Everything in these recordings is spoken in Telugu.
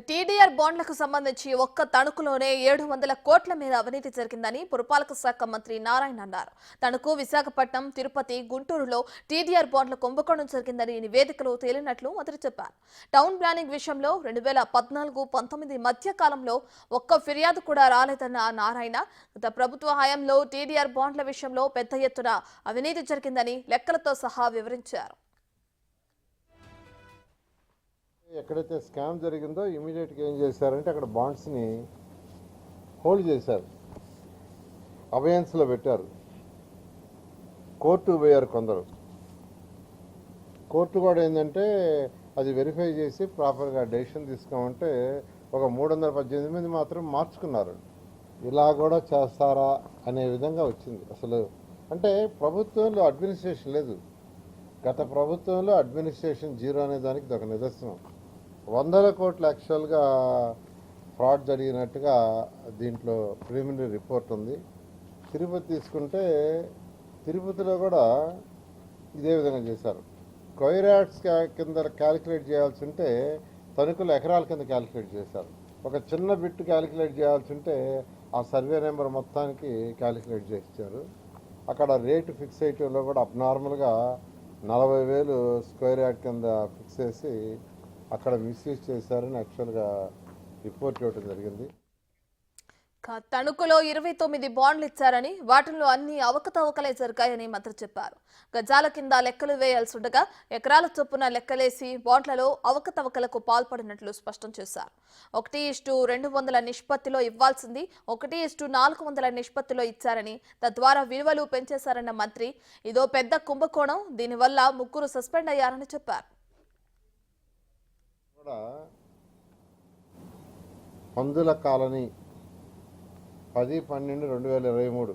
టీడీఆర్ బాండ్లకు సంబంధించి ఒక్క తణుకులోనే 700 కోట్ల మేర అవినీతి జరిగిందని పురపాలక శాఖ మంత్రి నారాయణ అన్నారు. తణుకు, విశాఖపట్నం, తిరుపతి, గుంటూరులో టీడీఆర్ బాండ్ల కుంభకోణం జరిగిందని నివేదికలో తేలినట్లు మంత్రి చెప్పారు. టౌన్ ప్లానింగ్ విషయంలో 2014-19 మధ్య కాలంలో ఒక్క ఫిర్యాదు కూడా రాలేదన్న నారాయణ గత ప్రభుత్వ హయాంలో టీడీఆర్ బాండ్ల విషయంలో పెద్ద ఎత్తున అవినీతి జరిగిందని లెక్కలతో సహా వివరించారు. ఎక్కడైతే స్కామ్ జరిగిందో ఇమీడియట్గా ఏం చేశారంటే అక్కడ బాండ్స్ని హోల్డ్ చేశారు, అబయన్స్లో పెట్టారు. కోర్టు పోయారు కొందరు. కోర్టు కూడా ఏంటంటే అది వెరిఫై చేసి ప్రాపర్గా డెసిషన్ తీసుకోమంటే ఒక 318 మంది మాత్రం మార్చుకున్నారు. ఇలా కూడా చేస్తారా అనే విధంగా వచ్చింది. అసలు అంటే ప్రభుత్వంలో అడ్మినిస్ట్రేషన్ లేదు. గత ప్రభుత్వంలో అడ్మినిస్ట్రేషన్ జీరో అనే దానికి ఒక నిదర్శనం. 100 కోట్ల యాక్చువల్గా ఫ్రాడ్ జరిగినట్టుగా దీంట్లో ప్రిలిమినరీ రిపోర్ట్ ఉంది. తిరుపతి తీసుకుంటే తిరుపతిలో కూడా ఇదే విధంగా చేశారు. స్క్వేర్ యార్డ్స్ కింద క్యాలిక్యులేట్ చేయాల్సి ఉంటే తణుకులు ఎకరాల కింద క్యాలిక్యులేట్ చేశారు. ఒక చిన్న బిట్ క్యాలిక్యులేట్ చేయాల్సి ఉంటే ఆ సర్వే నెంబర్ మొత్తానికి క్యాలిక్యులేట్ చేయించారు. అక్కడ రేటు ఫిక్స్ అయ్యేలో కూడా అబ్నార్మల్గా 40,000 స్క్వేర్ యార్డ్ కింద ఫిక్స్ చేసి అక్కడ మిస్యూజ్ చేశారని యాక్చువల్గా రిపోర్ట్ ఇవ్వడం జరిగింది. తణుకులో 29 బాండ్లు ఇచ్చారని, వాటిల్లో అన్ని అవకతవకలే జరిగాయని మంత్రి చెప్పారు. గజాల కింద లెక్కలు వేయాల్సి ఉండగా ఎకరాల చొప్పున లెక్కలేసి బాండ్లలో అవకతవకలకు పాల్పడినట్లు స్పష్టం చేశారు. 1:200 నిష్పత్తిలో ఇవ్వాల్సింది 1:400 నిష్పత్తిలో ఇచ్చారని, తద్వారా విలువలు పెంచేశారన్న మంత్రి. ఇదో పెద్ద కుంభకోణం, దీనివల్ల 3 సస్పెండ్ అయ్యారని చెప్పారు. పందుల కాలనీ 10/12/2023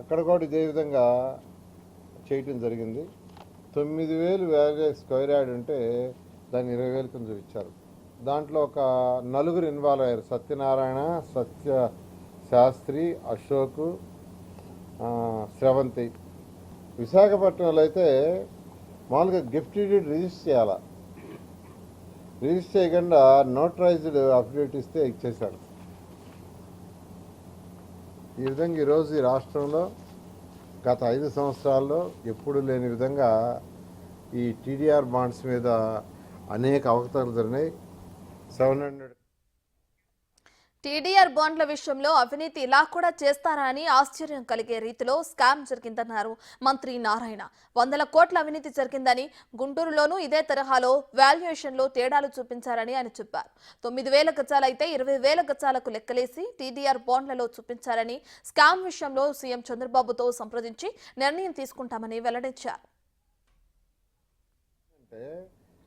అక్కడ కూడా ఇదే విధంగా చేయటం జరిగింది. 9,000 వేరే స్క్వేర్ యార్డ్ ఉంటే దాన్ని 20,000 కింద ఇచ్చారు. దాంట్లో ఒక 4 ఇన్వాల్వ్ అయ్యారు. సత్యనారాయణ, సత్య శాస్త్రి, అశోక్, శ్రవంతి. విశాఖపట్నంలో అయితే మామూలుగా గిఫ్ట్ డీడ్ రిజిస్టర్ చేయాలా, రిజిస్టర్ చేయకుండా నోటరైజ్డ్ అఫిడవిట్ ఇస్తే ఇచ్చేశారు. ఈ విధంగా ఈరోజు ఈ రాష్ట్రంలో గత 5 సంవత్సరాల్లో ఎప్పుడు లేని విధంగా ఈ టీడీఆర్ బాండ్స్ మీద అనేక అవకతవకలు జరిగినాయి. 700 టీడీఆర్ బాండ్ల విషయంలో అవినీతి ఇలా కూడా చేస్తారా అని ఆశ్చర్యం కలిగే రీతిలో స్కామ్ జరిగిందన్నారు మంత్రి నారాయణ. 100 కోట్ల అవినీతి జరిగిందని, గుంటూరులోనూ ఇదే తరహాలో వాల్యుయేషన్లో తేడాలు చూపించారని ఆయన చెప్పారు. 9,000 గజాలైతే 20,000 గజాలకు లెక్కలేసి టీడీఆర్ బాండ్లలో చూపించారని, స్కామ్ విషయంలో సీఎం చంద్రబాబుతో సంప్రదించి నిర్ణయం తీసుకుంటామని వెల్లడించారు.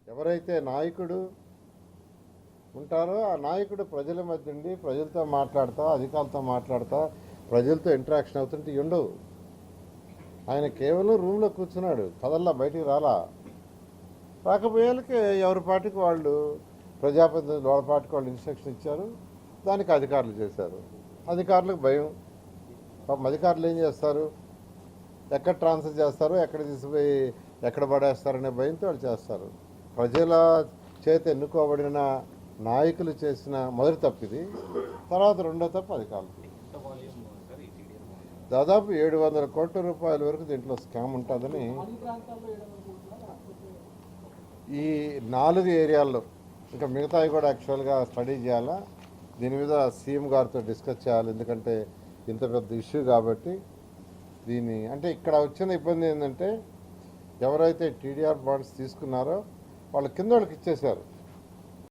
ఎవరైతే నాయకుడు ఉంటారో ఆ నాయకుడు ప్రజల మధ్య ఉండి ప్రజలతో మాట్లాడతా, అధికారులతో మాట్లాడతా, ప్రజలతో ఇంటరాక్షన్ అవుతుంటే ఉండవు. ఆయన కేవలం రూమ్లో కూర్చున్నాడు, కదల్లా బయటికి రాకపోయేళ్ళకి ఎవరి పార్టీకి వాళ్ళు ప్రజాప్రతినిధులు వాళ్ళ పార్టీకి వాళ్ళు ఇన్స్ట్రక్షన్ ఇచ్చారు. దానికి అధికారులు చేశారు. అధికారులకు భయం. అధికారులు ఏం చేస్తారు, ఎక్కడ ట్రాన్స్ఫర్ చేస్తారు, ఎక్కడ తీసుకుపోయి ఎక్కడ పడేస్తారనే భయంతో వాళ్ళు చేస్తారు. ప్రజల చేత ఎన్నుకోబడిన నాయకులు చేసిన మొదటి తప్పు ఇది. తర్వాత రెండో తప్పు అధికారులు. దాదాపు 700 కోట్ల రూపాయల వరకు దీంట్లో స్కామ్ ఉంటుందని ఈ 4 ఏరియాల్లో, ఇంకా మిగతావి కూడా యాక్చువల్గా స్టడీ చేయాలా. దీని మీద సీఎం గారితో డిస్కస్ చేయాలి. ఎందుకంటే ఇంత పెద్ద ఇష్యూ కాబట్టి దీన్ని అంటే ఇక్కడ వచ్చిన ఇబ్బంది ఏంటంటే ఎవరైతే టీడీఆర్ బాండ్స్ తీసుకున్నారో వాళ్ళ కింద వాళ్ళకి ఇచ్చేశారు.